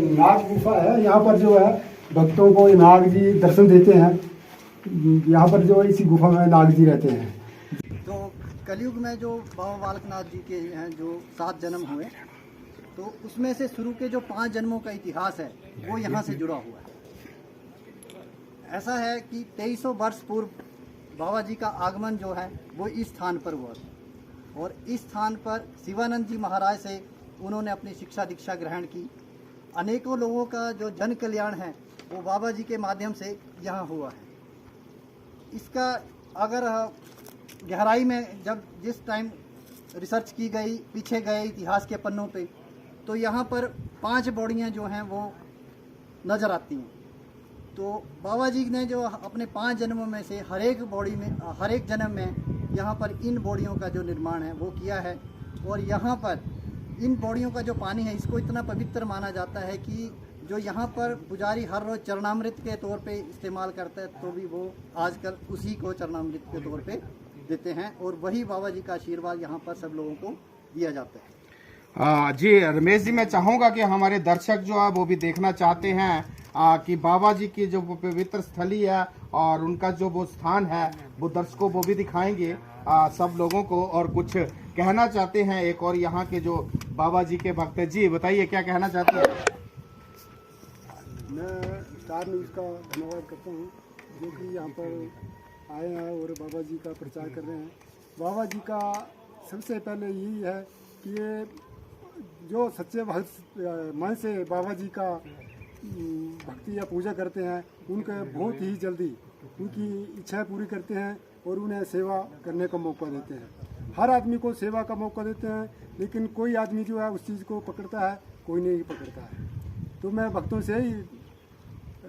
नाग गुफा है। यहाँ पर जो है भक्तों को नाग जी दर्शन देते हैं। यहाँ पर जो इसी गुफा में नाग जी रहते हैं। तो कलयुग में जो बाबा बालकनाथ जी के हैं जो 7 जन्म हुए, तो उसमें से शुरू के जो 5 जन्मों का इतिहास है वो यहाँ से जुड़ा हुआ है। ऐसा है कि 2300 वर्ष पूर्व बाबा जी का आगमन जो है वो इस स्थान पर हुआ था और इस स्थान पर शिवानंद जी महाराज से उन्होंने अपनी शिक्षा दीक्षा ग्रहण की। अनेकों लोगों का जो जन कल्याण है वो बाबा जी के माध्यम से यहाँ हुआ है। इसका अगर गहराई में जब जिस टाइम रिसर्च की गई, पीछे गए इतिहास के पन्नों पे, तो यहाँ पर 5 बॉडियाँ जो हैं वो नज़र आती हैं। तो बाबा जी ने जो अपने 5 जन्मों में से हर एक जन्म में यहाँ पर इन बॉडियों का जो निर्माण है वो किया है। और यहाँ पर इन बॉडियों का जो पानी है इसको इतना पवित्र माना जाता है कि जो यहाँ पर पुजारी हर रोज़ चरणामृत के तौर पे इस्तेमाल करता है, तो भी वो आजकल उसी को चरणामृत के तौर पे देते हैं और वही बाबा जी का आशीर्वाद यहाँ पर सब लोगों को दिया जाता है। जी रमेश जी, मैं चाहूँगा कि हमारे दर्शक जो है वो भी देखना चाहते हैं कि बाबा जी की जो पवित्र स्थली है और उनका जो वो स्थान है वो दर्शकों वो भी दिखाएंगे सब लोगों को, और कुछ कहना चाहते हैं एक और यहाँ के जो बाबा जी के भक्त। जी बताइए क्या कहना चाहते हैं। मैं स्टार न्यूज़ का धन्यवाद करता हूँ जो कि यहाँ पर आए हैं और बाबा जी का प्रचार कर रहे हैं। बाबा जी का सबसे पहले यही है कि ये जो सच्चे भक्त मन से बाबा जी का भक्ति या पूजा करते हैं उनके बहुत ही जल्दी उनकी इच्छाएं पूरी करते हैं और उन्हें सेवा करने का मौका देते हैं। हर आदमी को सेवा का मौका देते हैं, लेकिन कोई आदमी जो है उस चीज़ को पकड़ता है, कोई नहीं पकड़ता है। तो मैं भक्तों से ही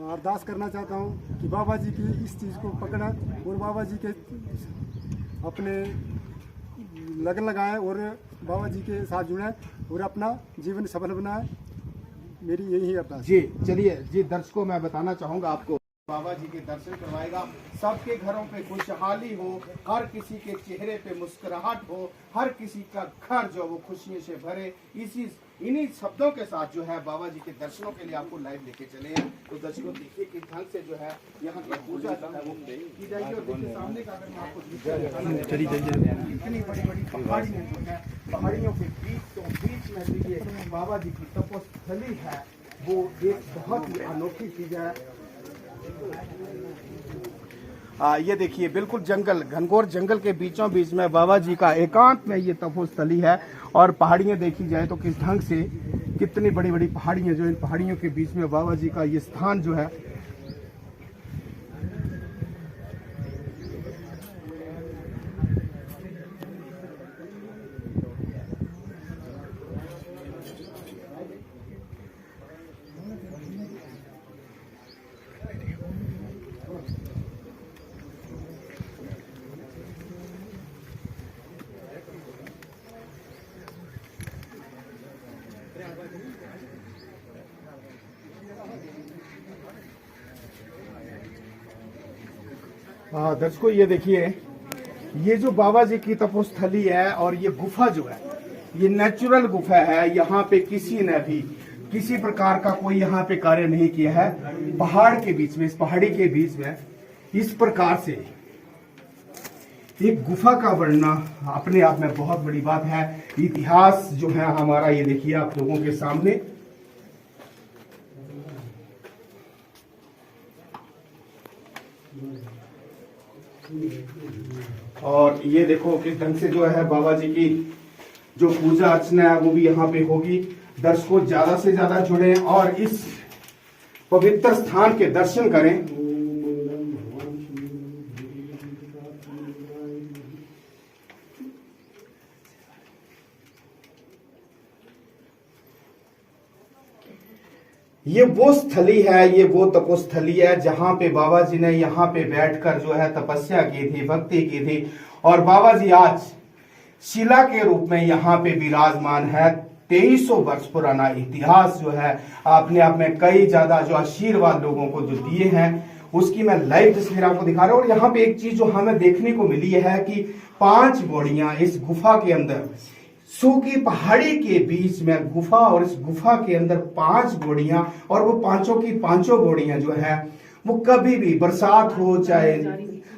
अरदास करना चाहता हूँ कि बाबा जी की इस चीज़ को पकड़ें और बाबा जी के अपने लगन लगाएं और बाबा जी के साथ जुड़ें और अपना जीवन सफल बनाएं। मेरी यही अरदास। जी चलिए जी, दर्शकों मैं बताना चाहूँगा आपको, बाबा जी के दर्शन करवाएगा, सबके घरों पे खुशहाली हो, हर किसी के चेहरे पे मुस्कुराहट हो, हर किसी का घर जो वो खुशियों से भरे। इन्हीं शब्दों के साथ जो है बाबा जी के दर्शनों के लिए आपको लाइव लेके चले हैं। तो दर्शकों देखिए किस ढंग से जो है यहाँ की पूजा जो है वो की जाएगी। और देखिए सामने का अगर मैं आपको इतनी बड़ी बड़ी पहाड़ियाँ जो है, पहाड़ियों के बीच में देखिए बाबा जी की तपोस्थली है, वो एक बहुत ही अनोखी चीज है। ये देखिए बिल्कुल जंगल, घनघोर जंगल के बीचों बीच में बाबा जी का एकांत में ये तपोस्थली है। और पहाड़ियाँ देखी जाए तो किस ढंग से कितनी बड़ी बड़ी पहाड़ियाँ, जो इन पहाड़ियों के बीच में बाबा जी का ये स्थान जो है। दर्शकों ये देखिए, ये जो बाबा जी की तपोस्थली है और ये गुफा जो है ये नेचुरल गुफा है। यहाँ पे किसी ने भी किसी प्रकार का कोई यहाँ पे कार्य नहीं किया है। पहाड़ के बीच में, इस पहाड़ी के बीच में इस प्रकार से एक गुफा का बनना अपने आप में बहुत बड़ी बात है। इतिहास जो है हमारा ये देखिए आप लोगों के सामने। और ये देखो किस ढंग से जो है बाबा जी की जो पूजा अर्चना है वो भी यहाँ पे होगी। दर्शकों ज्यादा से ज्यादा जुड़े और इस पवित्र स्थान के दर्शन करें। ये वो स्थली है, ये वो तपोस्थली है जहां पे बाबा जी ने यहाँ पे बैठकर जो है तपस्या की थी, भक्ति की थी। और बाबा जी आज शिला के रूप में यहाँ पे विराजमान है। 2300 वर्ष पुराना इतिहास जो है अपने आप में कई ज्यादा जो आशीर्वाद लोगों को जो दिए हैं उसकी मैं लाइव तस्वीर आपको दिखा रहा हूँ। और यहाँ पे एक चीज जो हमें देखने को मिली है कि 5 बॉडियां इस गुफा के अंदर सूखी पहाड़ी के बीच में गुफा, और इस गुफा के अंदर 5 घोड़ियां, और वो पांचों की पांचों घोड़ियां जो है वो कभी भी बरसात हो चाहे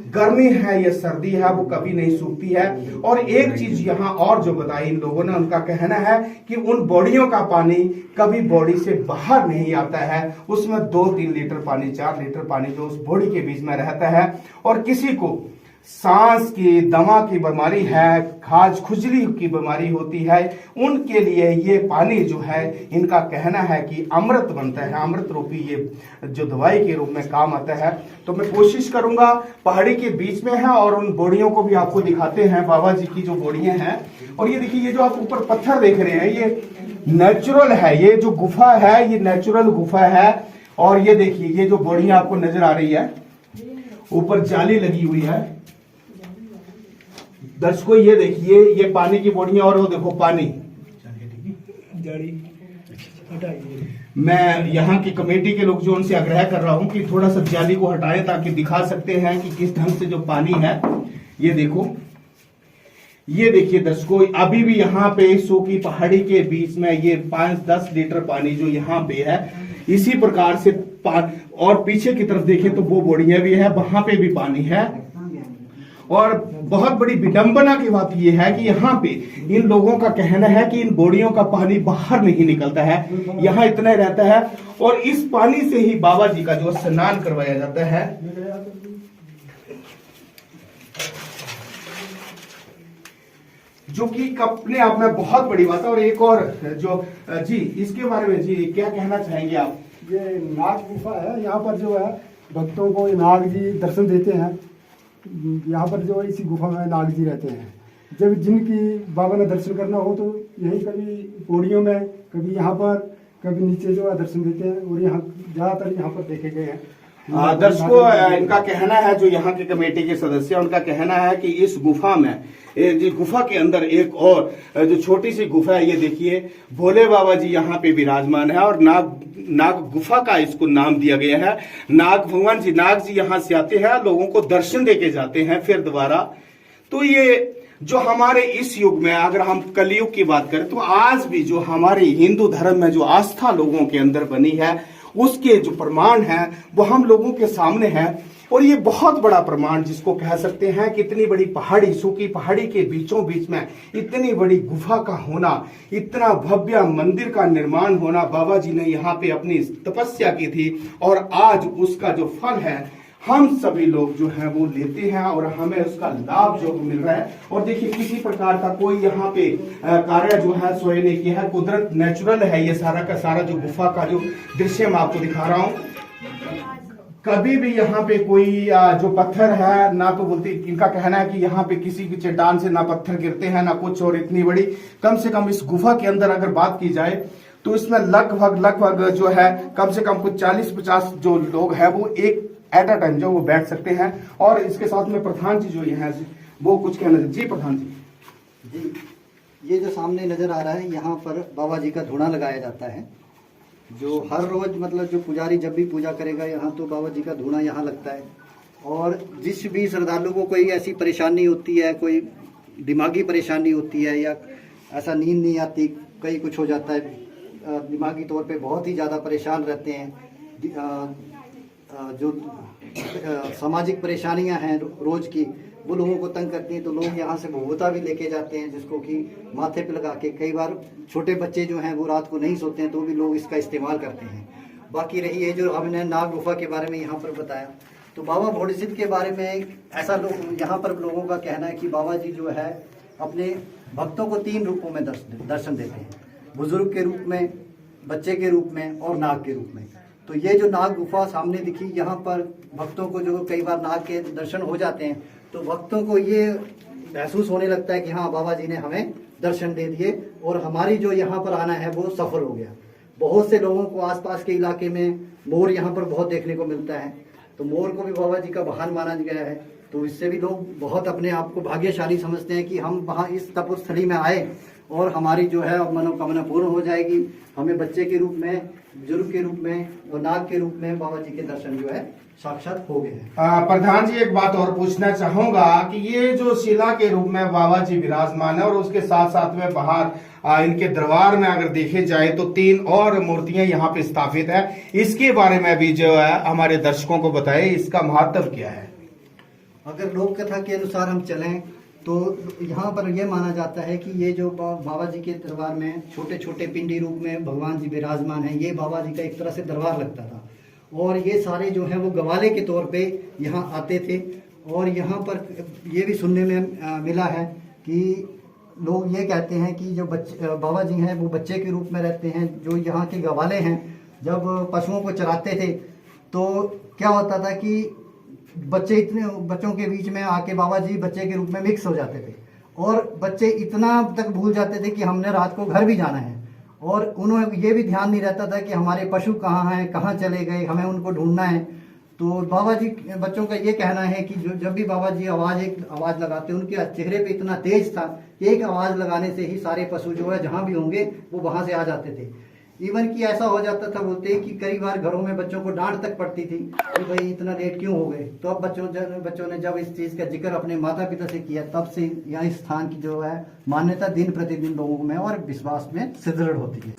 गर्मी है या सर्दी है वो कभी नहीं सूखती है। और एक चीज यहाँ और जो बताई इन लोगों ने, उनका कहना है कि उन बॉडियों का पानी कभी बॉडी से बाहर नहीं आता है, उसमें 2-3 लीटर पानी, 4 लीटर पानी जो उस बॉडी के बीच में रहता है। और किसी को सांस की, दमा की बीमारी है, खाज खुजली की बीमारी होती है, उनके लिए ये पानी जो है इनका कहना है कि अमृत बनता है, अमृत रूपी ये जो दवाई के रूप में काम आता है। तो मैं कोशिश करूंगा, पहाड़ी के बीच में है और उन बोड़ियों को भी आपको दिखाते हैं, बाबा जी की जो बोड़ियां हैं। और ये देखिए, ये जो आप ऊपर पत्थर देख रहे हैं ये नेचुरल है, ये जो गुफा है ये नेचुरल गुफा है। और ये देखिए, ये जो बोड़ियां आपको नजर आ रही है, ऊपर जाली लगी हुई है। दर्शकों ये देखिए, ये पानी की बोड़ियां, और वो देखो पानी। मैं यहाँ की कमेटी के लोग जो उनसे आग्रह कर रहा हूं कि थोड़ा सा जाली को हटाएं ताकि दिखा सकते हैं कि किस ढंग से जो पानी है। ये देखो, ये देखिए दर्शकों, अभी भी यहाँ पे सूखी पहाड़ी के बीच में ये 5-10 लीटर पानी जो यहाँ पे है, इसी प्रकार से और पीछे की तरफ देखें तो वो बोड़ियां भी है, वहां पे भी पानी है। और बहुत बड़ी विडंबना की बात यह है कि यहाँ पे इन लोगों का कहना है कि इन बोड़ियों का पानी बाहर नहीं निकलता है, यहाँ इतना ही रहता है। और इस पानी से ही बाबा जी का जो स्नान करवाया जाता है। जो कि अपने आप में बहुत बड़ी बात है। और एक और जो जी, इसके बारे में जी क्या कहना चाहेंगे आप? ये नाग गुफा है, यहाँ पर जो है भक्तों को नाग जी दर्शन देते हैं। यहाँ पर जो इसी गुफा में नाग जी रहते हैं। जब जिनकी बाबा ने दर्शन करना हो तो यही कभी पौड़ियों में, कभी यहाँ पर, कभी नीचे जो है दर्शन देते हैं। और यहाँ ज्यादातर यहाँ पर देखे गए हैं। दर्शकों, इनका कहना है, जो यहाँ के कमेटी के सदस्य, उनका कहना है कि इस गुफा में, जी गुफा के अंदर एक और जो छोटी सी गुफा है, ये देखिए भोले बाबा जी यहाँ पे विराजमान है। और नाग गुफा का इसको नाम दिया गया है। नाग भगवान जी, नाग जी यहाँ से आते हैं, लोगों को दर्शन देके जाते हैं फिर दोबारा। तो ये जो हमारे इस युग में, अगर हम कलयुग की बात करें, तो आज भी जो हमारे हिंदू धर्म में जो आस्था लोगों के अंदर बनी है, उसके जो प्रमाण हैं वो हम लोगों के सामने हैं। और ये बहुत बड़ा प्रमाण जिसको कह सकते हैं कि इतनी बड़ी पहाड़ी, सूखी पहाड़ी के बीचों बीच में इतनी बड़ी गुफा का होना, इतना भव्य मंदिर का निर्माण होना, बाबा जी ने यहाँ पे अपनी तपस्या की थी। और आज उसका जो फल है हम सभी लोग जो है वो लेते हैं और हमें उसका लाभ जो मिल रहा है। और देखिए, किसी प्रकार का कोई यहाँ पे कार्य जो है सोए नहीं किया है, कुदरत नेचुरल है। ये सारा का सारा जो गुफा का जो दृश्य मैं आपको दिखा रहा हूँ, कभी भी यहाँ पे कोई जो पत्थर है ना, तो बोलते, इनका कहना है कि यहाँ पे किसी की चट्टान से ना पत्थर गिरते हैं ना कुछ। और इतनी बड़ी, कम से कम इस गुफा के अंदर अगर बात की जाए तो इसमें लगभग जो है कम से कम कुछ 40-50 जो लोग हैं वो एक एट अ टाइम जो वो बैठ सकते हैं। और इसके साथ में प्रधान जी जो ये है वो कुछ कहना चाहिए। जी प्रधान जी। ये जो सामने नजर आ रहा है, यहाँ पर बाबा जी का धूना लगाया जाता है। जो हर रोज, मतलब जो पुजारी जब भी पूजा करेगा यहाँ, तो बाबा जी का धूना यहाँ लगता है। और जिस भी श्रद्धालु को कोई ऐसी परेशानी होती है, कोई दिमागी परेशानी होती है, या ऐसा नींद नहीं आती, कहीं कुछ हो जाता है, दिमागी तौर पे बहुत ही ज़्यादा परेशान रहते हैं, जो सामाजिक परेशानियां हैं रोज की, वो लोगों को तंग करती हैं, तो लोग यहाँ से भभूता भी लेके जाते हैं, जिसको कि माथे पे लगा के, कई बार छोटे बच्चे जो हैं वो रात को नहीं सोते हैं तो भी लोग इसका इस्तेमाल करते हैं। बाकी रही ये जो हमने नाग गुफा के बारे में यहाँ पर बताया, तो बाबा भोले सिद्ध के बारे में ऐसा लोग यहाँ पर लोगों का कहना है कि बाबा जी जो है अपने भक्तों को 3 रूपों में दर्शन देते हैं, बुजुर्ग के रूप में, बच्चे के रूप में और नाग के रूप में। तो ये जो नाग गुफा सामने दिखी, यहाँ पर भक्तों को जो कई बार नाग के दर्शन हो जाते हैं, तो भक्तों को ये महसूस होने लगता है कि हाँ, बाबा जी ने हमें दर्शन दे दिए और हमारी जो यहाँ पर आना है वो सफल हो गया। बहुत से लोगों को आसपास के इलाके में मोर यहाँ पर बहुत देखने को मिलता है, तो मोर को भी बाबा जी का वाहन माना गया है। तो इससे भी लोग बहुत अपने आप को भाग्यशाली समझते हैं कि हम वहाँ इस तपोस्थली में आए और हमारी जो है मनोकामना पूर्ण हो जाएगी। हमें बच्चे के रूप में, बुजुर्ग के रूप में और नाग के रूप में बाबा जी के दर्शन जो है साक्षात हो गए हैं। प्रधान जी, एक बात और पूछना चाहूंगा कि ये जो शिला के रूप में बाबा जी विराजमान है और उसके साथ साथ में बाहर इनके दरबार में अगर देखे जाए तो 3 और मूर्तियां यहाँ पे स्थापित है, इसके बारे में भी जो है हमारे दर्शकों को बताएं, इसका महत्व क्या है? अगर लोक कथा के अनुसार हम चलें तो यहाँ पर यह माना जाता है कि ये जो बाबा जी के दरबार में छोटे छोटे पिंडी रूप में भगवान जी विराजमान हैं, ये बाबा जी का एक तरह से दरबार लगता था। और ये सारे जो हैं वो गवाले के तौर पे यहाँ आते थे। और यहाँ पर ये भी सुनने में मिला है कि लोग ये कहते हैं कि जो बच्चे बाबा जी हैं वो बच्चे के रूप में रहते हैं। जो यहाँ के गवाले हैं जब पशुओं को चराते थे तो क्या होता था कि बच्चों के बीच में आके बाबा जी बच्चे के रूप में मिक्स हो जाते थे और बच्चे इतना तक भूल जाते थे कि हमने रात को घर भी जाना है। और उन्हें ये भी ध्यान नहीं रहता था कि हमारे पशु कहाँ हैं, कहाँ चले गए, हमें उनको ढूंढना है। तो बाबा जी बच्चों का ये कहना है कि जब भी बाबा जी एक आवाज़ लगाते उनके चेहरे पे इतना तेज था कि एक आवाज़ लगाने से ही सारे पशु जो है जहाँ भी होंगे वो वहाँ से आ जाते थे। इवन कि ऐसा हो जाता था, बोलते कि कई बार घरों में बच्चों को डांट तक पड़ती थी कि भाई इतना लेट क्यों हो गए। तो अब बच्चों ने जब इस चीज़ का जिक्र अपने माता पिता से किया तब से यहाँ इस स्थान की जो है मान्यता दिन प्रतिदिन लोगों में और विश्वास में सुदृढ़ होती है।